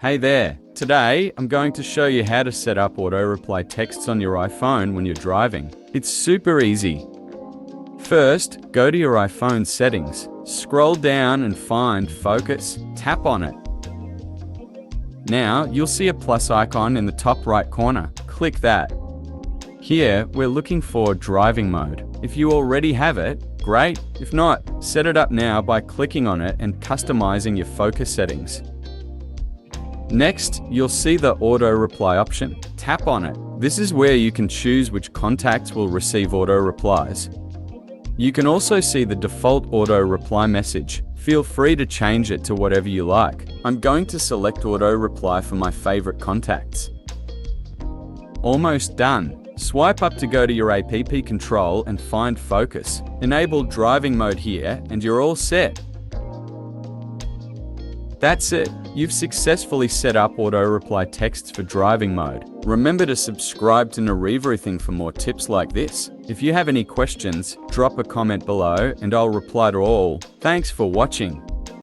Hey there! Today, I'm going to show you how to set up auto-reply texts on your iPhone when you're driving. It's super easy. First, go to your iPhone settings, scroll down and find Focus, tap on it. Now, you'll see a plus icon in the top right corner. Click that. Here, we're looking for driving mode. If you already have it, great. If not, set it up now by clicking on it and customizing your focus settings. Next, you'll see the auto reply option. Tap on it. This is where you can choose which contacts will receive auto replies. You can also see the default auto reply message. Feel free to change it to whatever you like. I'm going to select auto reply for my favorite contacts. Almost done. Swipe up to go to your app control and find focus. Enable driving mode here and you're all set. That's it. You've successfully set up auto-reply texts for driving mode. Remember to subscribe to Everything for more tips like this. If you have any questions, drop a comment below and I'll reply to all. Thanks for watching.